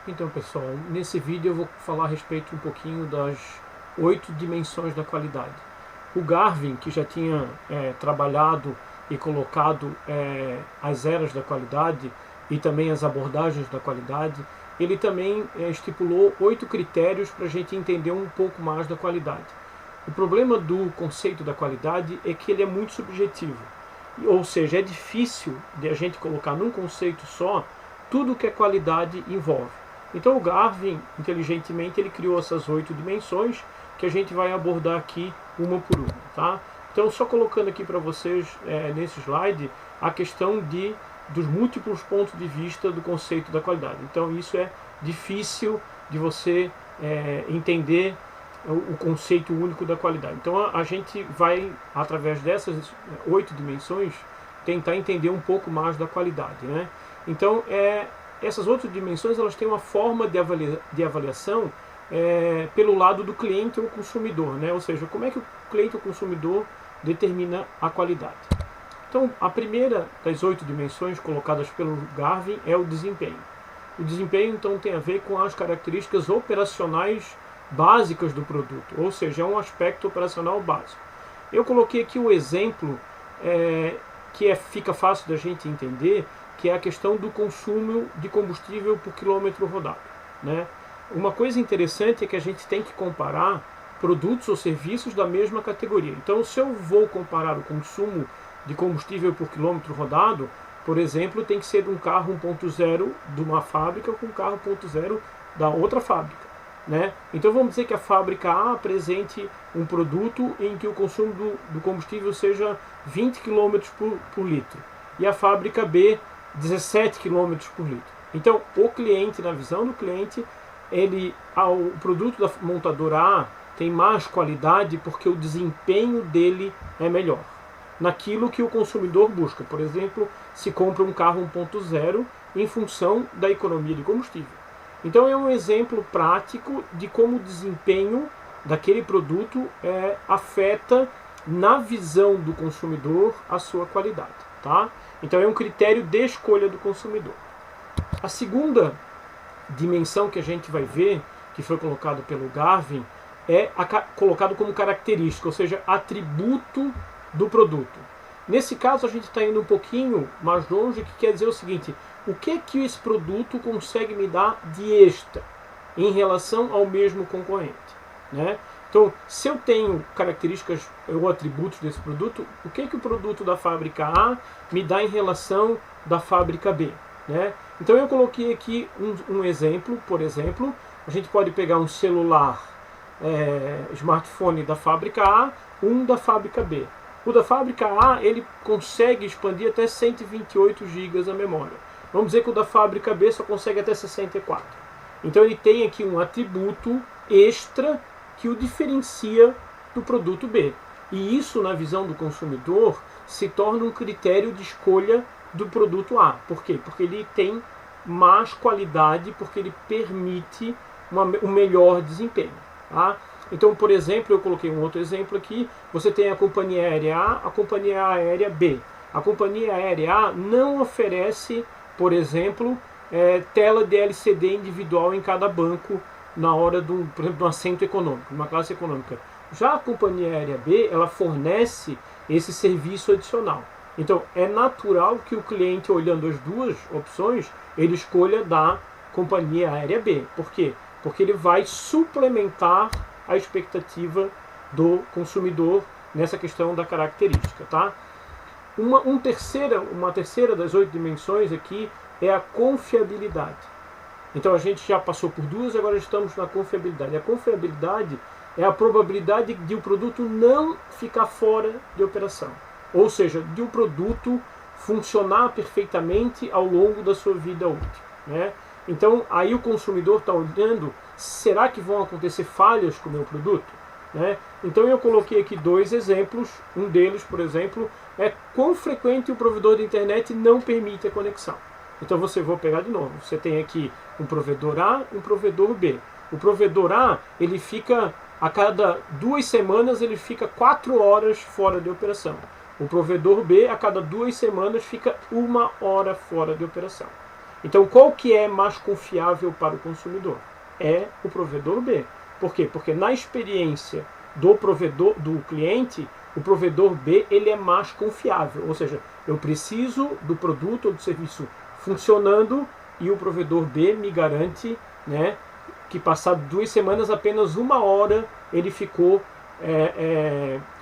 Então, pessoal, nesse vídeo eu vou falar a respeito um pouquinho das 8 dimensões da qualidade. O Garvin, que já tinha trabalhado e colocado as eras da qualidade e também as abordagens da qualidade, ele também estipulou 8 critérios para a gente entender um pouco mais da qualidade. O problema do conceito da qualidade é que ele é muito subjetivo, ou seja, é difícil de a gente colocar num conceito só tudo que a qualidade envolve. Então o Garvin, inteligentemente, ele criou essas 8 dimensões que a gente vai abordar aqui uma por uma, tá? Então, só colocando aqui para vocês nesse slide a questão dos múltiplos pontos de vista do conceito da qualidade. Então isso é difícil de você entender o conceito único da qualidade. Então a gente vai, através dessas 8 dimensões, tentar entender um pouco mais da qualidade, né? Então essas outras dimensões, elas têm uma forma de avaliação pelo lado do cliente ou consumidor, né? Ou seja, como é que o cliente ou consumidor determina a qualidade. Então, a primeira das 8 dimensões colocadas pelo Garvin é o desempenho. O desempenho, então, tem a ver com as características operacionais básicas do produto, ou seja, é um aspecto operacional básico. Eu coloquei aqui o exemplo que fica fácil da gente entender, que é a questão do consumo de combustível por quilômetro rodado, né? Uma coisa interessante é que a gente tem que comparar produtos ou serviços da mesma categoria. Então, se eu vou comparar o consumo de combustível por quilômetro rodado, por exemplo, tem que ser de um carro 1.0 de uma fábrica com um carro 1.0 da outra fábrica, né? Então vamos dizer que a fábrica A apresente um produto em que o consumo do combustível seja 20 km por litro e a fábrica B 17 km por litro. Então o cliente, na visão do cliente, o produto da montadora A tem mais qualidade porque o desempenho dele é melhor naquilo que o consumidor busca. Por exemplo, se compra um carro 1.0 em função da economia de combustível. Então é um exemplo prático de como o desempenho daquele produto afeta, na visão do consumidor, a sua qualidade, tá? Então é um critério de escolha do consumidor. A segunda dimensão que a gente vai ver, que foi colocado pelo Garvin, colocado como característica, ou seja, atributo do produto. Nesse caso a gente está indo um pouquinho mais longe, que quer dizer o seguinte: o que esse produto consegue me dar de extra em relação ao mesmo concorrente, né? Então, se eu tenho características ou atributos desse produto, o que o produto da fábrica A me dá em relação da fábrica B, né? Então eu coloquei aqui um exemplo. Por exemplo, a gente pode pegar um celular smartphone da fábrica A, um da fábrica B. O da fábrica A, ele consegue expandir até 128 GB a memória. Vamos dizer que o da fábrica B só consegue até 64. Então ele tem aqui um atributo extra que o diferencia do produto B. E isso, na visão do consumidor, se torna um critério de escolha do produto A. Por quê? Porque ele tem mais qualidade, porque ele permite um melhor desempenho, tá? Então, por exemplo, eu coloquei um outro exemplo aqui. Você tem a companhia aérea A, a companhia aérea B. A companhia aérea A não oferece, por exemplo, tela de LCD individual em cada banco na hora por exemplo, de um assento econômico, uma classe econômica. Já a companhia aérea B, ela fornece esse serviço adicional. Então, é natural que o cliente, olhando as duas opções, ele escolha da companhia aérea B. Por quê? Porque ele vai suplementar a expectativa do consumidor nessa questão da característica, tá? Uma terceira das 8 dimensões aqui é a confiabilidade. Então a gente já passou por duas, agora estamos na confiabilidade. A confiabilidade é a probabilidade de o produto não ficar fora de operação, ou seja, de o produto funcionar perfeitamente ao longo da sua vida útil, né? Então aí o consumidor está olhando: será que vão acontecer falhas com o meu produto, né? Então eu coloquei aqui 2 exemplos. Um deles, por exemplo, é quão frequente o provedor de internet não permite a conexão. Então vou pegar de novo. Você tem aqui um provedor A e um provedor B. O provedor A, ele fica, a cada 2 semanas, ele fica 4 horas fora de operação. O provedor B, a cada 2 semanas, fica 1 hora fora de operação. Então, qual que é mais confiável para o consumidor? É o provedor B. Por quê? Porque na experiência do provedor, do cliente, o provedor B ele é mais confiável. Ou seja, eu preciso do produto ou do serviço funcionando e o provedor B me garante, né, que passado 2 semanas, apenas 1 hora ele ficou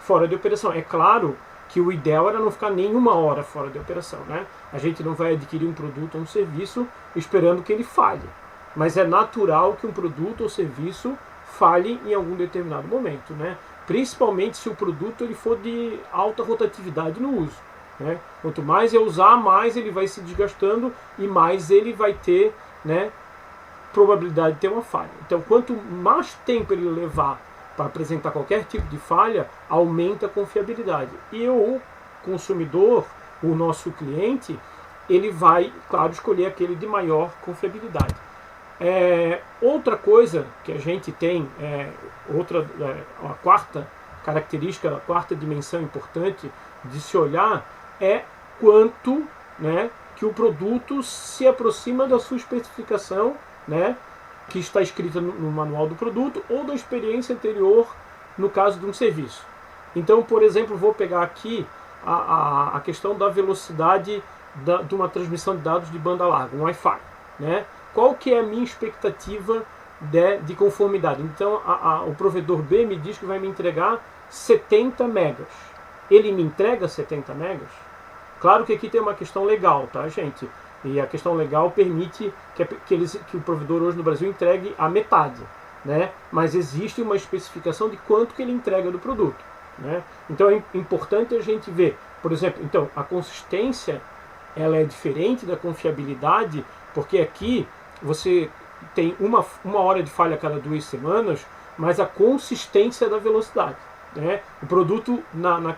fora de operação. É claro que o ideal era não ficar nem 1 hora fora de operação, né? A gente não vai adquirir um produto ou um serviço esperando que ele falhe. Mas é natural que um produto ou serviço falhe em algum determinado momento, né? Principalmente se o produto ele for de alta rotatividade no uso, né? Quanto mais eu usar, mais ele vai se desgastando e mais ele vai ter, né, probabilidade de ter uma falha. Então, quanto mais tempo ele levar para apresentar qualquer tipo de falha, aumenta a confiabilidade. E o consumidor, o nosso cliente, ele vai, claro, escolher aquele de maior confiabilidade. Outra coisa que a gente tem, a quarta característica, a quarta dimensão importante de se olhar é quanto, né, que o produto se aproxima da sua especificação, né, que está escrita no manual do produto ou da experiência anterior no caso de um serviço. Então, por exemplo, vou pegar aqui a questão da velocidade de uma transmissão de dados de banda larga, um Wi-Fi, né? Qual que é a minha expectativa de conformidade? Então, o provedor B me diz que vai me entregar 70 megas. Ele me entrega 70 megas? Claro que aqui tem uma questão legal, tá, gente? E a questão legal permite que o provedor hoje no Brasil entregue a metade, né? Mas existe uma especificação de quanto que ele entrega do produto, né? Então é importante a gente ver, por exemplo, então a consistência ela é diferente da confiabilidade, porque aqui você tem uma hora de falha a cada 2 semanas, mas a consistência da velocidade, né? O produto na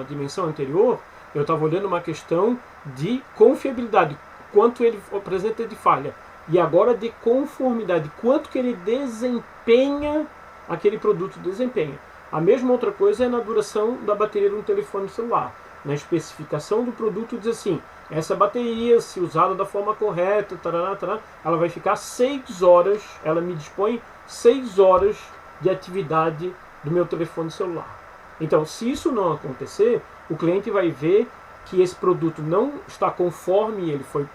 dimensão anterior, eu estava olhando uma questão de confiabilidade, quanto ele apresenta de falha, e agora de conformidade, quanto que ele desempenha, aquele produto desempenha. A mesma outra coisa é na duração da bateria de um telefone celular. Na especificação do produto diz assim, essa bateria, se usada da forma correta, ela vai ficar 6 horas, ela me dispõe 6 horas de atividade do meu telefone celular. Então, se isso não acontecer, o cliente vai ver que esse produto não está conforme ele foi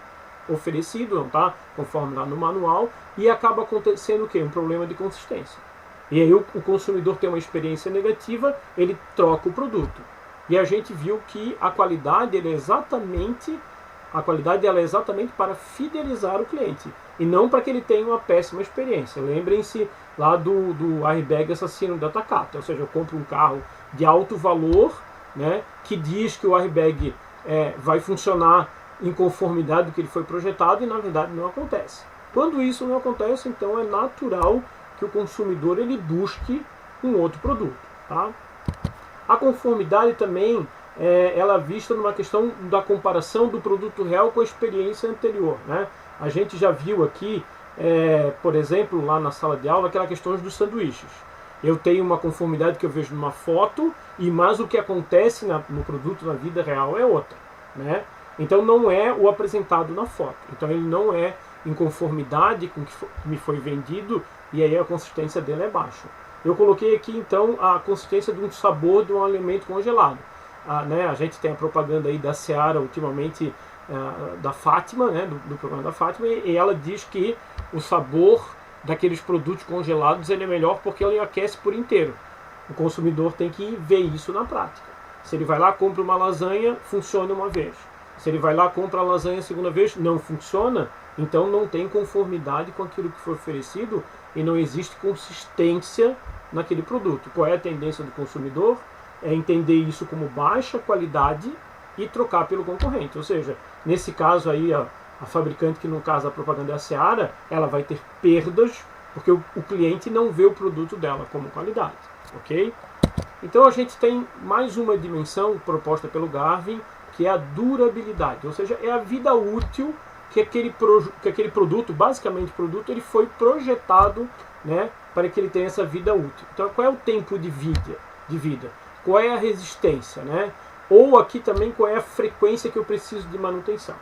oferecido, não está conforme lá no manual, e acaba acontecendo o quê? Um problema de consistência. E aí o consumidor tem uma experiência negativa, ele troca o produto. E a gente viu que a qualidade ela é exatamente para fidelizar o cliente e não para que ele tenha uma péssima experiência. Lembrem-se lá do airbag assassino da Takata, ou seja, eu compro um carro de alto valor, né, que diz que o airbag vai funcionar em conformidade do que ele foi projetado e na verdade não acontece. Quando isso não acontece, então é natural que o consumidor ele busque um outro produto, tá? A conformidade também ela é vista numa questão da comparação do produto real com a experiência anterior, né? A gente já viu aqui, por exemplo, lá na sala de aula, aquela questão dos sanduíches. Eu tenho uma conformidade que eu vejo numa foto, e mais o que acontece no produto na vida real é outra, né? Então não é o apresentado na foto. Então ele não é em conformidade com o que me foi vendido, e aí a consistência dele é baixa. Eu coloquei aqui então a consistência de um sabor de um alimento congelado. A gente tem a propaganda aí da Seara ultimamente, da Fátima, né, do programa da Fátima, e ela diz que o sabor daqueles produtos congelados ele é melhor porque ele aquece por inteiro. O consumidor tem que ver isso na prática. Se ele vai lá, compra uma lasanha, funciona uma vez. Se ele vai lá, compra a lasanha a segunda vez, não funciona, então não tem conformidade com aquilo que foi oferecido e não existe consistência naquele produto. Qual é a tendência do consumidor? É entender isso como baixa qualidade e trocar pelo concorrente. Ou seja, nesse caso aí, a fabricante, que no caso a propaganda é a Seara, ela vai ter perdas porque o cliente não vê o produto dela como qualidade. Ok? Então a gente tem mais uma dimensão proposta pelo Garvin, que é a durabilidade. Ou seja, é a vida útil que aquele produto, basicamente produto, ele foi projetado, né, para que ele tenha essa vida útil. Então qual é o tempo de vida? Qual é a resistência, né? Ou aqui também qual é a frequência que eu preciso de manutenção.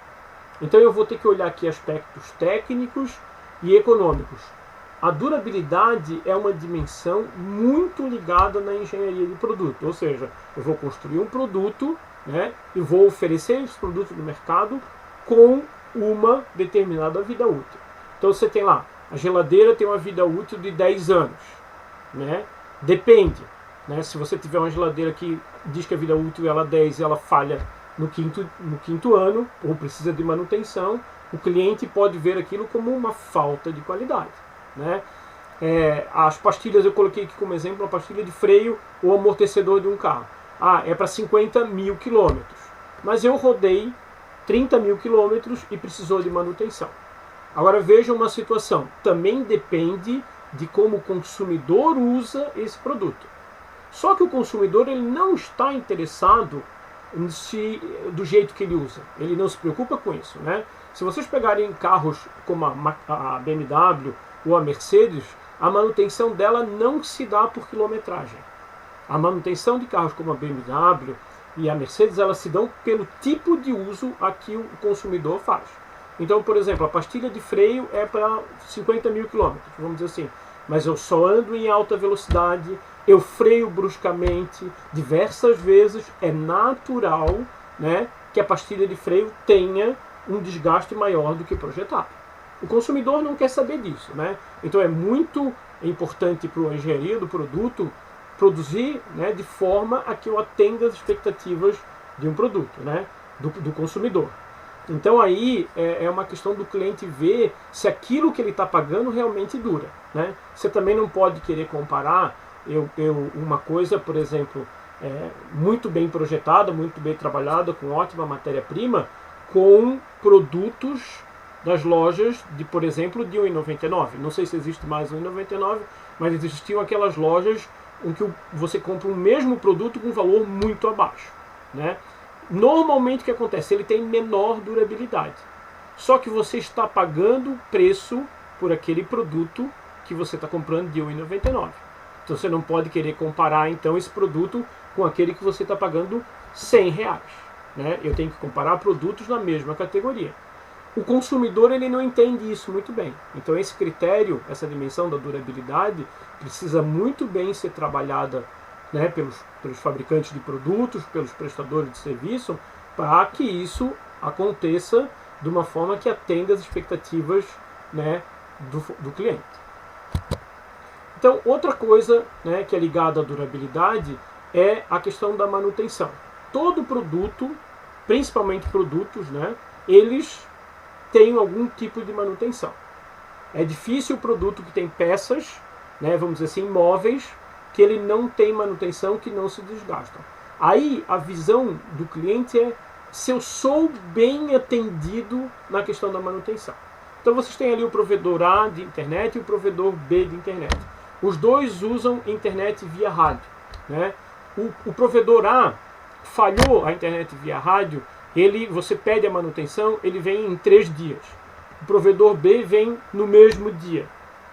Então eu vou ter que olhar aqui aspectos técnicos e econômicos. A durabilidade é uma dimensão muito ligada na engenharia de produto, ou seja, eu vou construir um produto, né, e vou oferecer esse produto no mercado com uma determinada vida útil. Então você tem lá, a geladeira tem uma vida útil de 10 anos. Né? Depende. Né? Se você tiver uma geladeira que diz que a vida útil ela é 10 e ela falha no quinto ano, ou precisa de manutenção, o cliente pode ver aquilo como uma falta de qualidade. Né? As pastilhas, eu coloquei aqui como exemplo a pastilha de freio ou amortecedor de um carro. É para 50 mil quilômetros. Mas eu rodei 30 mil quilômetros e precisou de manutenção. Agora veja uma situação, também depende de como o consumidor usa esse produto. Só que o consumidor ele não está interessado do jeito que ele usa. Ele não se preocupa com isso. Né? Se vocês pegarem carros como a BMW ou a Mercedes, a manutenção dela não se dá por quilometragem. A manutenção de carros como a BMW e a Mercedes, elas se dão pelo tipo de uso a que o consumidor faz. Então, por exemplo, a pastilha de freio é para 50 mil quilômetros, vamos dizer assim. Mas eu só ando em alta velocidade, eu freio bruscamente, diversas vezes. É natural, né, que a pastilha de freio tenha um desgaste maior do que projetado. O consumidor não quer saber disso. Né? Então é muito importante para a engenharia do produto produzir, né, de forma a que eu atenda as expectativas de um produto, né, do consumidor. Então aí é uma questão do cliente ver se aquilo que ele está pagando realmente dura. Né? Você também não pode querer comparar uma coisa, por exemplo, muito bem projetada, muito bem trabalhada, com ótima matéria-prima, com produtos das lojas, por exemplo, de R$ 1,99. Não sei se existe mais R$ 1,99, mas existiam aquelas lojas em que você compra o mesmo produto com um valor muito abaixo. Né? Normalmente o que acontece? Ele tem menor durabilidade. Só que você está pagando preço por aquele produto que você está comprando de R$ 1,99. Então você não pode querer comparar então esse produto com aquele que você está pagando R$ 100. Né? Eu tenho que comparar produtos na mesma categoria. O consumidor ele não entende isso muito bem. Então esse critério, essa dimensão da durabilidade, precisa muito bem ser trabalhada, né, pelos fabricantes de produtos, pelos prestadores de serviço, para que isso aconteça de uma forma que atenda às expectativas, né, do cliente. Então, outra coisa, né, que é ligada à durabilidade é a questão da manutenção. Todo produto, principalmente produtos, né, eles têm algum tipo de manutenção. É difícil o produto que tem peças, né, vamos dizer assim, móveis, que ele não tem manutenção, que não se desgastam. Aí a visão do cliente é se eu sou bem atendido na questão da manutenção. Então vocês têm ali o provedor A de internet e o provedor B de internet. Os dois usam internet via rádio. Né? O provedor A falhou a internet via rádio, você pede a manutenção, ele vem em 3 dias. O provedor B vem no mesmo dia.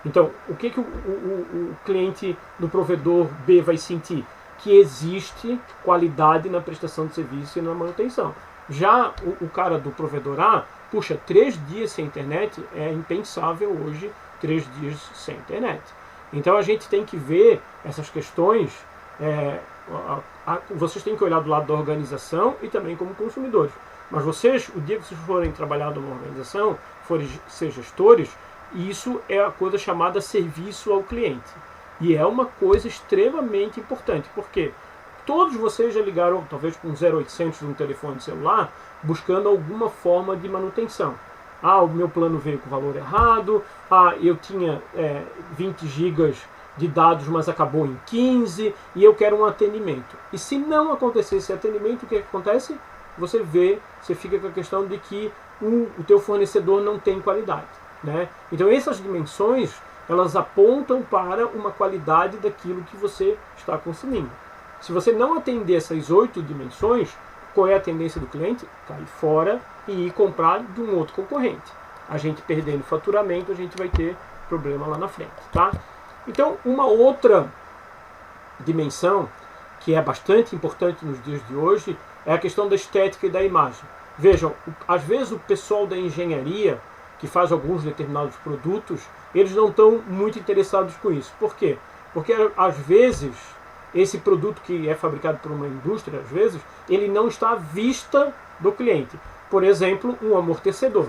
Então, o que o cliente do provedor B vai sentir? Que existe qualidade na prestação de serviço e na manutenção. Já o cara do provedor A, puxa, 3 dias sem internet é impensável hoje, 3 dias sem internet. Então a gente tem que ver essas questões, vocês têm que olhar do lado da organização e também como consumidores. Mas vocês, o dia que vocês forem trabalhar numa organização, forem ser gestores, isso é a coisa chamada serviço ao cliente. E é uma coisa extremamente importante, porque todos vocês já ligaram, talvez com 0800 de um telefone celular, buscando alguma forma de manutenção. O meu plano veio com o valor errado, eu tinha 20 gigas de dados, mas acabou em 15, e eu quero um atendimento. E se não acontecer esse atendimento, o que acontece? Você fica com a questão de que o teu fornecedor não tem qualidade. Né? Então essas dimensões, elas apontam para uma qualidade daquilo que você está consumindo. Se você não atender essas 8 dimensões, qual é a tendência do cliente? Cair fora e ir comprar de um outro concorrente. A gente perdendo faturamento, a gente vai ter problema lá na frente. Tá? Então uma outra dimensão que é bastante importante nos dias de hoje é a questão da estética e da imagem. Vejam, às vezes o pessoal da engenharia, que faz alguns determinados produtos, eles não estão muito interessados com isso. Por quê? Porque às vezes esse produto que é fabricado por uma indústria, às vezes, ele não está à vista do cliente. Por exemplo, um amortecedor.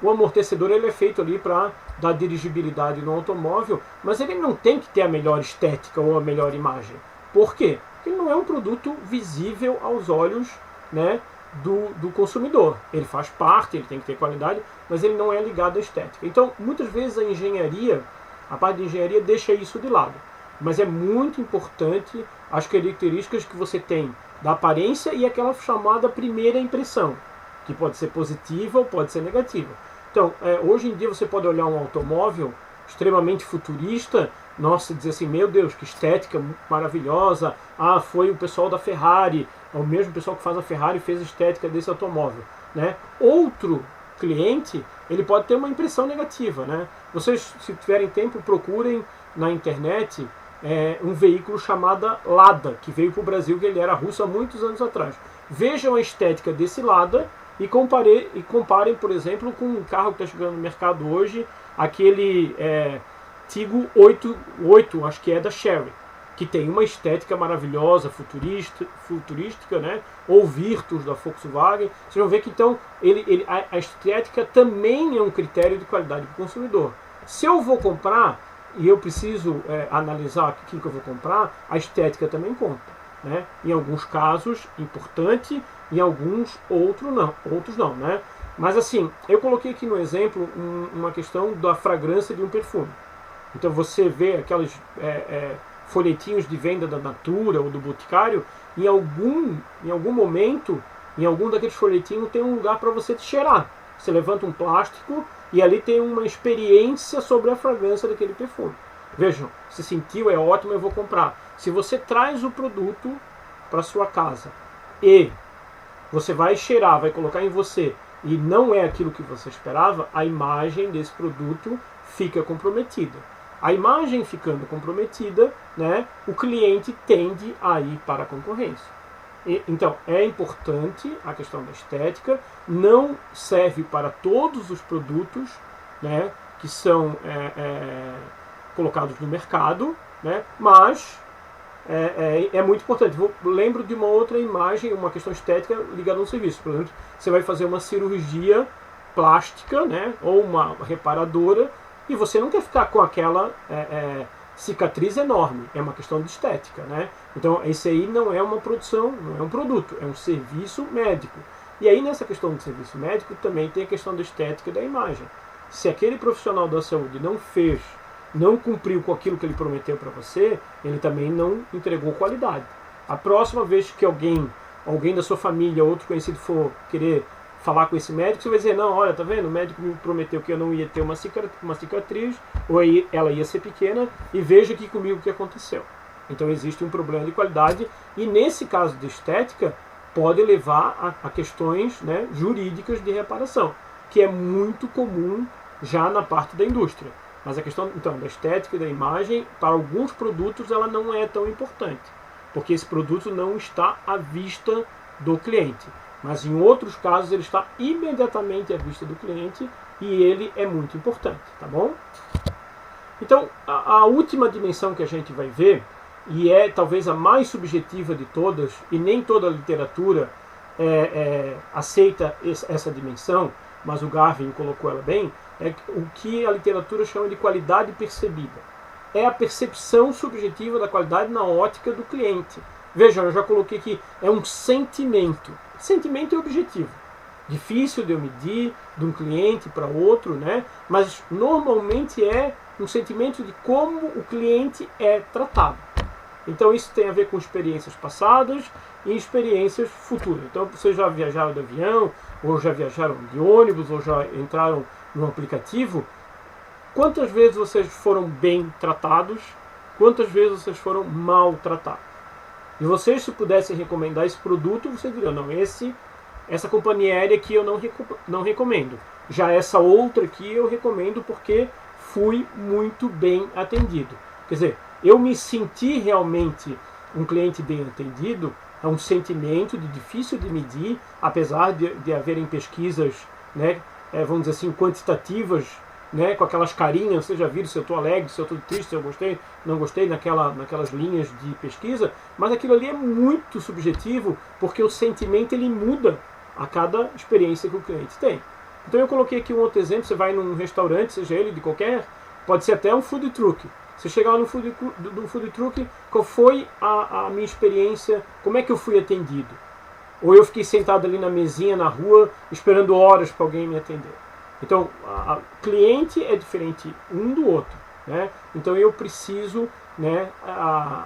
O amortecedor ele é feito ali para dar dirigibilidade no automóvel, mas ele não tem que ter a melhor estética ou a melhor imagem. Por quê? Porque ele não é um produto visível aos olhos, né, do consumidor. Ele faz parte, ele tem que ter qualidade, mas ele não é ligado à estética. Então, muitas vezes a engenharia, a parte de engenharia deixa isso de lado. Mas é muito importante as características que você tem da aparência e aquela chamada primeira impressão, que pode ser positiva ou pode ser negativa. Então, hoje em dia você pode olhar um automóvel extremamente futurista, nossa, dizer assim, meu Deus, que estética maravilhosa, ah, foi o pessoal da Ferrari, o mesmo pessoal que faz a Ferrari fez a estética desse automóvel, né? Outro cliente, ele pode ter uma impressão negativa, né? Vocês, se tiverem tempo, procurem na internet um veículo chamado Lada, que veio para o Brasil, que ele era russo há muitos anos atrás. Vejam a estética desse Lada e comparem, por exemplo, com um carro que está chegando no mercado hoje, aquele Tiggo 8, acho que é da Chery, que tem uma estética maravilhosa, futurística, né? Ou Virtus da Volkswagen. Vocês vão ver que então a estética também é um critério de qualidade para o consumidor. Se eu vou comprar e eu preciso analisar aquilo que eu vou comprar, a estética também conta, né? Em alguns casos, importante, em alguns outros não, né? Mas assim, eu coloquei aqui no exemplo uma questão da fragrância de um perfume. Então você vê aqueles folhetinhos de venda da Natura ou do Boticário, em algum momento, em algum daqueles folhetinhos tem um lugar para você cheirar. Você levanta um plástico e ali tem uma experiência sobre a fragrância daquele perfume. Vejam, se sentiu, é ótimo, eu vou comprar. Se você traz o produto para sua casa e você vai cheirar, vai colocar em você e não é aquilo que você esperava, a imagem desse produto fica comprometida. A imagem ficando comprometida, né, o cliente tende a ir para a concorrência. Então, é importante a questão da estética, não serve para todos os produtos, né, que são colocados no mercado, né, mas é muito importante. Lembro de uma outra imagem, uma questão estética ligada ao serviço. Por exemplo, você vai fazer uma cirurgia plástica, né, ou uma reparadora, e você não quer ficar com aquela cicatriz enorme. É uma questão de estética, né? Então, esse aí não é uma produção, não é um produto, é um serviço médico. E aí, nessa questão do serviço médico, também tem a questão da estética e da imagem. Se aquele profissional da saúde não cumpriu com aquilo que ele prometeu para você, ele também não entregou qualidade. A próxima vez que alguém da sua família, outro conhecido, for querer falar com esse médico, você vai dizer, não, olha, tá vendo? O médico me prometeu que eu não ia ter uma cicatriz, ou ela ia ser pequena, e veja aqui comigo o que aconteceu. Então existe um problema de qualidade, e nesse caso de estética, pode levar a questões, né, jurídicas de reparação, que é muito comum já na parte da indústria. Mas a questão, então, da estética e da imagem, para alguns produtos, ela não é tão importante, porque esse produto não está à vista do cliente. Mas em outros casos ele está imediatamente à vista do cliente e ele é muito importante, tá bom? Então, a última dimensão que a gente vai ver, e é talvez a mais subjetiva de todas, e nem toda a literatura aceita essa dimensão, mas o Garvin colocou ela bem, é o que a literatura chama de qualidade percebida. É a percepção subjetiva da qualidade na ótica do cliente. Vejam, eu já coloquei aqui, é um sentimento. Sentimento é objetivo. Difícil de eu medir de um cliente para outro, né? Mas normalmente é um sentimento de como o cliente é tratado. Então isso tem a ver com experiências passadas e experiências futuras. Então vocês já viajaram de avião, ou já viajaram de ônibus, ou já entraram no aplicativo. Quantas vezes vocês foram bem tratados? Quantas vezes vocês foram mal tratados? E vocês, se pudessem recomendar esse produto, vocês diriam, não, essa companhia aérea aqui eu não recomendo. Já essa outra aqui eu recomendo porque fui muito bem atendido. Quer dizer, eu me senti realmente um cliente bem atendido É um sentimento difícil de medir, apesar de haverem pesquisas, né, vamos dizer assim, quantitativas, né, com aquelas carinhas, vocês já viram se eu estou alegre, se eu estou triste, se eu gostei, não gostei, naquelas linhas de pesquisa, mas aquilo ali é muito subjetivo, porque o sentimento ele muda a cada experiência que o cliente tem. Então eu coloquei aqui um outro exemplo, você vai num restaurante, seja ele de qualquer, pode ser até um food truck. Você chegar no food truck, qual foi a minha experiência, como é que eu fui atendido? Ou eu fiquei sentado ali na mesinha, na rua, esperando horas para alguém me atender. Então, a cliente é diferente um do outro, né? Então eu preciso, né, a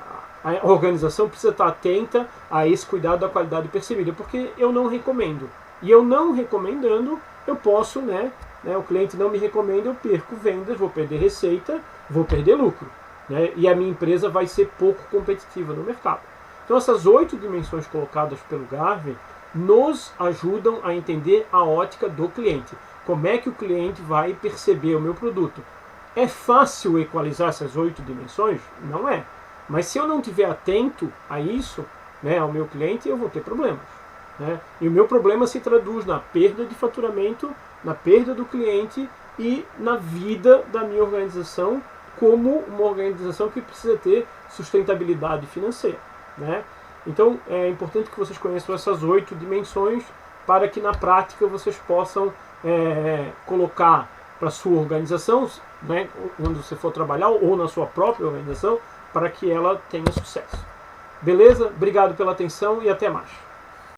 organização precisa estar atenta a esse cuidado da qualidade percebida, porque eu não recomendo. E eu não recomendando, eu posso, né, o cliente não me recomenda, eu perco vendas, vou perder receita, vou perder lucro, né, e a minha empresa vai ser pouco competitiva no mercado. Então essas 8 dimensões colocadas pelo Garvin nos ajudam a entender a ótica do cliente. Como é que o cliente vai perceber o meu produto? É fácil equalizar essas 8 dimensões? Não é. Mas se eu não estiver atento a isso, né, ao meu cliente, eu vou ter problemas. Né? E o meu problema se traduz na perda de faturamento, na perda do cliente e na vida da minha organização como uma organização que precisa ter sustentabilidade financeira. Né? Então é importante que vocês conheçam essas 8 dimensões para que na prática vocês possam colocar para a sua organização, né, quando você for trabalhar, ou na sua própria organização, para que ela tenha sucesso. Beleza? Obrigado pela atenção e até mais.